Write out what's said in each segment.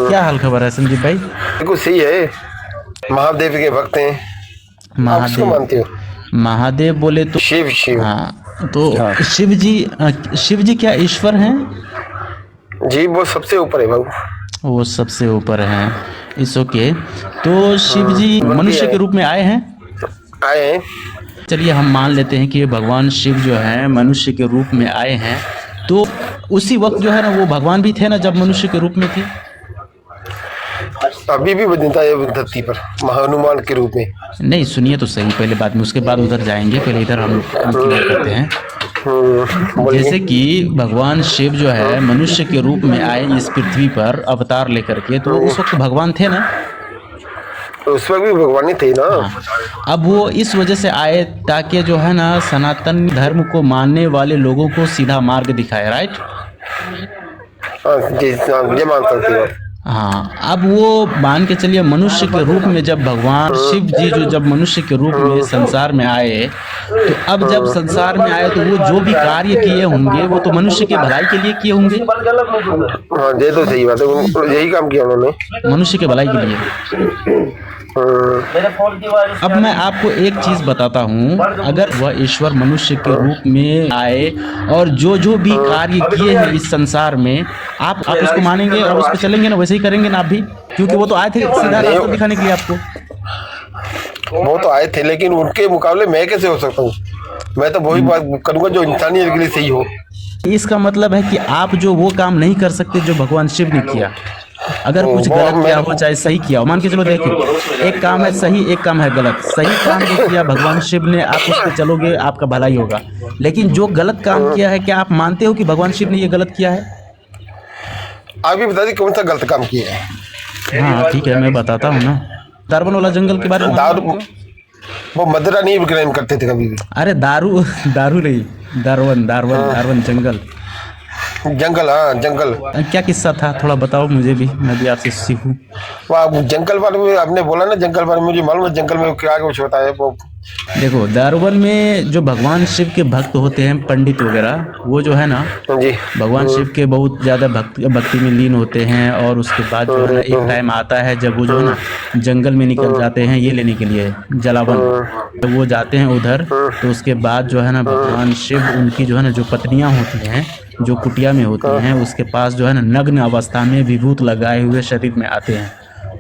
क्या हाल खबर है संदीप भाई? बिल्कुल सही है। महादेव के भक्त हैं। आप किसको महादेव। मानते हो? महादेव बोले तो शिव शिव। हाँ, तो हाँ। शिव जी क्या ईश्वर हैं? जी वो सबसे ऊपर है बाबू। वो सबसे ऊपर हैं। इस ओके। तो शिव जी मनुष्य के रूप में आए हैं? आए हैं। चलिए हम मान लेते हैं कि भगवान शिव जो हैं मनुष्य के रूप में आए हैं, तो उसी वक्त जो है ना वो भगवान भी थे ना जब मनुष्य के रूप में थे? अभी भी बदलता है धरती पर महानुमान के रूप में। नहीं सुनिए तो सही पहले बात में, उसके बाद उधर जाएंगे, पहले इधर हम क्लियर करते हैं। बोलिए। जैसे कि भगवान शिव जो है मनुष्य के रूप में आए इस पृथ्वी पर अवतार लेकर के, तो उस वक्त भगवान थे ना? उस वक्त भी भगवान ही थे ना। हाँ। अब वो इस वजह से आए ताकि जो है ना सनातन धर्म को मानने वाले लोगों को सीधा मार्ग दिखाए, राइट? हाँ जी हाँ, ये मान सकते हो। हाँ, अब वो मान के चलिए मनुष्य के रूप में जब भगवान शिव जी जो जब मनुष्य के रूप में संसार में आए, तो अब जब संसार में आए तो वो जो भी कार्य किए होंगे वो तो मनुष्य के भलाई के लिए किए होंगे। हाँ ये तो सही बात है, यही काम किया उन्होंने मनुष्य के भलाई के लिए। अब मैं आपको एक चीज बताता हूँ, अगर वह ईश्वर मनुष्य के रूप में आए और जो जो भी कार्य किए हैं इस संसार में, आप उसको मानेंगे और उस पर चलेंगे ना, वैसे ही करेंगे ना आप भी? क्योंकि वो तो आए थे सीधा रास्ता दिखाने के लिए आपको। वो तो आए थे लेकिन उनके मुकाबले मैं कैसे हो सकता हूँ? मैं तो वही बात करूँगा जो इंसानियत के लिए सही हो। इसका मतलब है कि आप जो वो काम नहीं कर सकते जो भगवान शिव ने किया। अगर कुछ गलत किया हो चाहे सही किया हो, मान के चलो देखिए एक काम है सही एक काम है गलत। सही काम जो किया भगवान शिव ने, आप उस पर चलोगे आपका भलाई होगा। लेकिन जो गलत काम किया है, क्या आप मानते हो कि भगवान शिव ने ये गलत किया है? आप भी बता दी कौन सा गलत काम किया है। हाँ ठीक है मैं बताता हूँ ना। दारुवन वाला जंगल के बारे में दारू वो मदिरा नहीं ग्रहण करते थे कभी भी। अरे दारू नहीं, दारुवन जंगल। जंगल हाँ जंगल। क्या किस्सा था थोड़ा बताओ मुझे भी, मैं भी आपसे सीखूं। वाह जंगल बारे में आपने बोला ना, जंगल बारे में मुझे मालूम है जंगल में क्या कुछ होता है वो। देखो दारुवन में जो भगवान शिव के भक्त होते हैं पंडित वगैरह, वो जो है ना जी भगवान शिव के बहुत ज़्यादा भक्ति में लीन होते हैं। और उसके बाद जो है ना एक टाइम आता है जब वो जो है ना जंगल में निकल जाते हैं ये लेने के लिए जलावन, तो वो जाते हैं उधर। तो उसके बाद जो है ना भगवान शिव उनकी जो है ना जो पत्नियां होती हैं जो कुटिया में होती हैं उसके पास जो है ना नग्न अवस्था में विभूत लगाए हुए शरीर में आते हैं,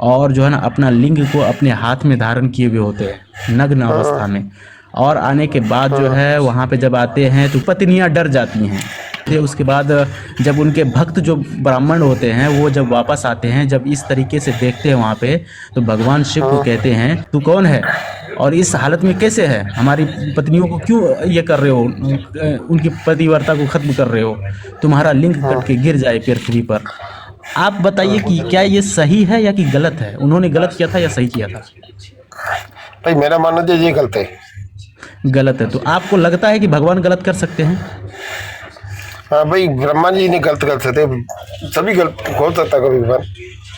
और जो है ना अपना लिंग को अपने हाथ में धारण किए हुए होते हैं नग्न अवस्था में। और आने के बाद जो है वहाँ पे जब आते हैं तो पत्नियाँ डर जाती हैं। फिर उसके बाद जब उनके भक्त जो ब्राह्मण होते हैं वो जब वापस आते हैं, जब इस तरीके से देखते हैं वहाँ पे, तो भगवान शिव को कहते हैं तू कौन है और इस हालत में कैसे है? हमारी पत्नियों को क्यों ये कर रहे हो? उनकी पतिव्रता को खत्म कर रहे हो? तुम्हारा लिंग कट के गिर जाए पृथ्वी पर। आप बताइए कि क्या ये सही है या कि गलत है? उन्होंने गलत किया था या सही किया था? भाई मेरा मानना तो ये गलत है। गलत है। तो आपको लगता है कि भगवान गलत कर सकते हैं? हाँ भाई ब्रह्मा जी ने गलत कर सकते, सभी गलत हो सकता कभी बार।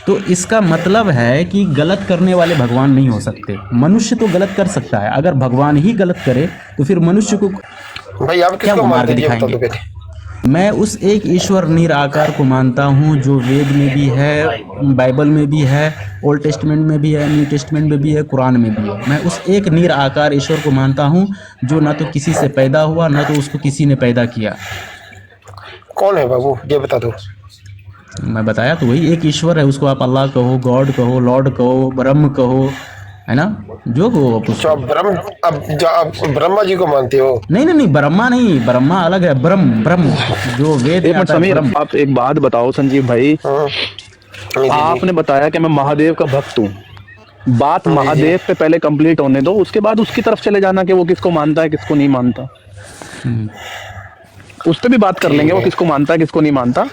तो इसका मतलब है कि गलत करने वाले भगवान नहीं हो सकते। मनुष्य तो गलत कर सकता है, अगर भगवान ही गलत करे तो फिर मनुष्य को भाई आप क्या किसको मार्ग मानते हैं दिखाएंगे? मैं उस एक ईश्वर निराकार को मानता हूँ जो वेद में भी है, बाइबल में भी है, ओल्ड टेस्टमेंट में भी है, न्यू टेस्टमेंट में भी है, कुरान में भी है। मैं उस एक निराकार ईश्वर को मानता हूँ जो ना तो किसी से पैदा हुआ ना तो उसको किसी ने पैदा किया। कौन है बाबू ये बता दो। मैं बताया तो वही एक ईश्वर है, उसको आप अल्लाह कहो, गॉड कहो, लॉर्ड कहो, ब्रह्म कहो, है ना, जो कहो आप उसको। आप ब्रह्मा जी को मानते हो? नहीं ब्रह्मा नहीं, ब्रह्मा अलग है, ब्रह्म जो वेद में आता है। समीर आप एक बात बताओ संजीव भाई, आपने बताया कि मैं महादेव का भक्त हूँ। बात महादेव पे पहले कंप्लीट होने दो, उसके बाद उसकी तरफ चले जाना कि वो किसको मानता है किसको नहीं मानता। उस पर भी बात कर लेंगे, वो किसको मानता है किसको नहीं मानता।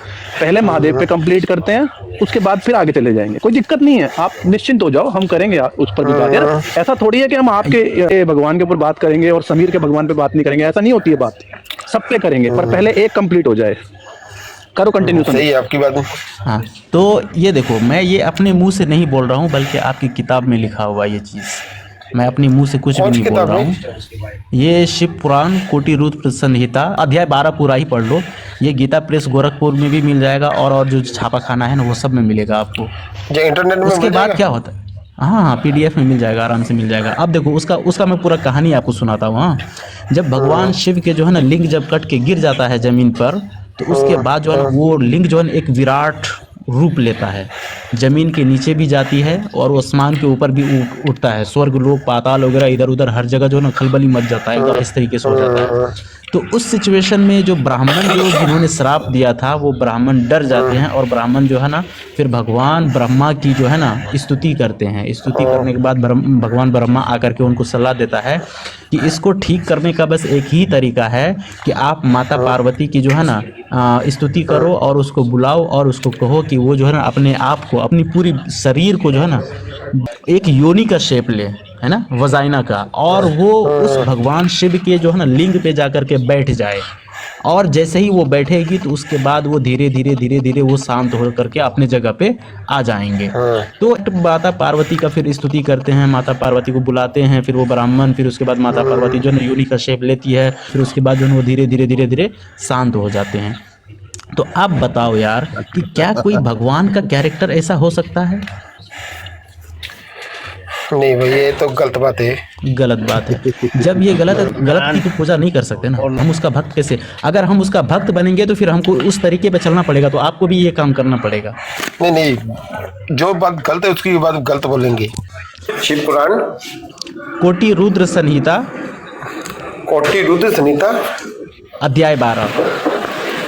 पहले महादेव पे कंप्लीट करते हैं, उसके बाद फिर आगे चले जाएंगे। कोई दिक्कत नहीं है, आप निश्चिंत हो जाओ, हम करेंगे उस पर भी बात। यार ऐसा थोड़ी है कि हम आपके भगवान के ऊपर बात करेंगे और समीर के भगवान पे बात नहीं करेंगे, ऐसा नहीं होती है बात। सब पे करेंगे, पर पहले एक कंप्लीट हो जाए। करो कंटिन्यू। सही है आपकी बात। हाँ तो ये देखो, मैं ये अपने मुंह से नहीं बोल रहा हूँ बल्कि आपकी किताब में लिखा हुआ ये चीज़, मैं अपने मुंह से कुछ भी कौन सी नहीं बोल किताब रहा है? हूँ। ये शिव पुराण कोटि रुद्र संहिता अध्याय 12 पूरा ही पढ़ लो। ये गीता प्रेस गोरखपुर में भी मिल जाएगा, और जो छापा खाना है ना वो सब में मिलेगा आपको। जो इंटरनेट में उसके मिल बाद जाएगा? क्या होता है, हाँ हाँ पीडीएफ में मिल जाएगा, आराम से मिल जाएगा। अब देखो उसका मैं पूरा कहानी आपको सुनाता हूँ। हाँ, जब भगवान शिव के जो है ना लिंग जब कट के गिर जाता है जमीन पर, तो उसके बाद जो है ना वो लिंग जो है ना एक विराट रूप लेता है, जमीन के नीचे भी जाती है और वो आसमान के ऊपर भी उठता है। स्वर्ग लोक पाताल वगैरह इधर उधर हर जगह जो है ना खलबली मच जाता है, एकदम इस तरीके से हो जाता है। तो उस सिचुएशन में जो ब्राह्मण जो जिन्होंने श्राप दिया था वो ब्राह्मण डर जाते हैं, और ब्राह्मण जो है ना फिर भगवान ब्रह्मा की जो है ना स्तुति करते हैं। स्तुति करने के बाद भगवान ब्रह्मा आकर के उनको सलाह देता है कि इसको ठीक करने का बस एक ही तरीका है कि आप माता पार्वती की जो है ना स्तुति करो और उसको बुलाओ और उसको कहो कि वो जो है ना अपने आप को, अपनी पूरी शरीर को जो है ना एक योनि का शेप ले, है ना, वजाइना का, और वो उस भगवान शिव के जो है ना लिंग पे जाकर के बैठ जाए। और जैसे ही वो बैठेगी तो उसके बाद वो धीरे धीरे वो शांत हो करके अपने जगह पे आ जाएंगे। तो माता पार्वती का फिर स्तुति करते हैं, माता पार्वती को बुलाते हैं, फिर वो ब्राह्मण, फिर उसके बाद माता पार्वती जो है ना योनि का शेप लेती है, फिर उसके बाद जो है वो धीरे धीरे शांत हो जाते हैं। तो आप बताओ यार कि क्या कोई भगवान का कैरेक्टर ऐसा हो सकता है? नहीं भाई, ये तो गलत बात है। गलत बात है। जब ये गलत की तो पूजा नहीं कर सकते ना हम। उसका भक्त कैसे? अगर हम उसका भक्त बनेंगे तो फिर हमको उस तरीके पे चलना पड़ेगा, तो आपको भी ये काम करना पड़ेगा। नहीं, जो बात गलत है उसकी बात गलत बोलेंगे। शिव पुराण कोटि रुद्र संहिता कोटि रुद्र संहिता अध्याय 12।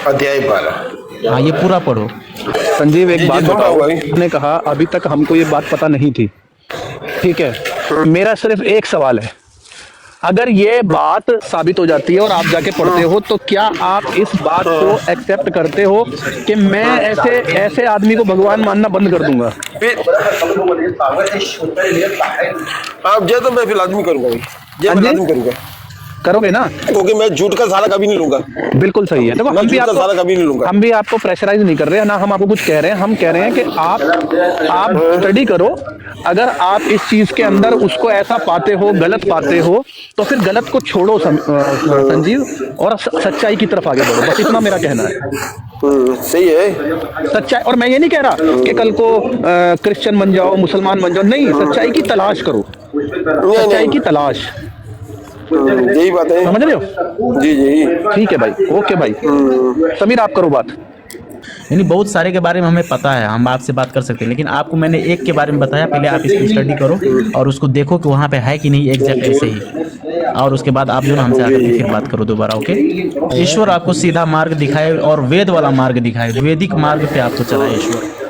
अध्याय 12। हाँ, ये पूरा पढ़ो। संजीव, एक जी, बात जी, बताओ। भाई। आपने कहा अभी तक हमको ये बात पता नहीं थी, ठीक है। मेरा सिर्फ एक सवाल है, अगर ये बात साबित हो जाती है और आप जाके पढ़ते हो, तो क्या आप इस बात को एक्सेप्ट करते हो कि मैं ऐसे आदमी को भगवान मानना बंद कर दूंगा? आप जो तो मैं फिर लाजमी करूंगा भाई, ये मैं हाँ जी? लाजमी करूंगा, करोगे ना? क्योंकि मैं झूठ का सहारा कभी नहीं लूंगा। बिल्कुल सही है। देखो, मैं झूठ का सहारा कभी नहीं लूंगा। हम भी आपको प्रेशराइज नहीं कर रहे हैं ना, हम आपको कुछ कह रहे हैं। हम कह रहे हैं कि आप स्टडी करो। अगर आप इस चीज के अंदर उसको ऐसा पाते हो, गलत पाते हो, तो फिर गलत को छोड़ो संजीव, और सच्चाई की तरफ आगे बढ़ो। बस इतना मेरा कहना है। सही है सच्चाई। और मैं ये नहीं कह रहा कि कल को क्रिश्चियन बन जाओ, मुसलमान बन जाओ, नहीं, सच्चाई की तलाश करो, सच्चाई की तलाश। यही बात है, समझ रहे हो? जी जी, ठीक है भाई, ओके भाई। समीर, आप करो बात। यानी बहुत सारे के बारे में हमें पता है, हम आपसे बात कर सकते हैं, लेकिन आपको मैंने एक के बारे में बताया। पहले आप इसकी स्टडी करो और उसको देखो कि वहाँ पे है कि नहीं एग्जैक्ट ऐसे ही, और उसके बाद आप जो ना हमसे आकर के फिर बात करो दोबारा। ओके? ईश्वर आपको सीधा मार्ग दिखाए और वेद वाला मार्ग दिखाए, वैदिक मार्ग पे आपको चलाए ईश्वर।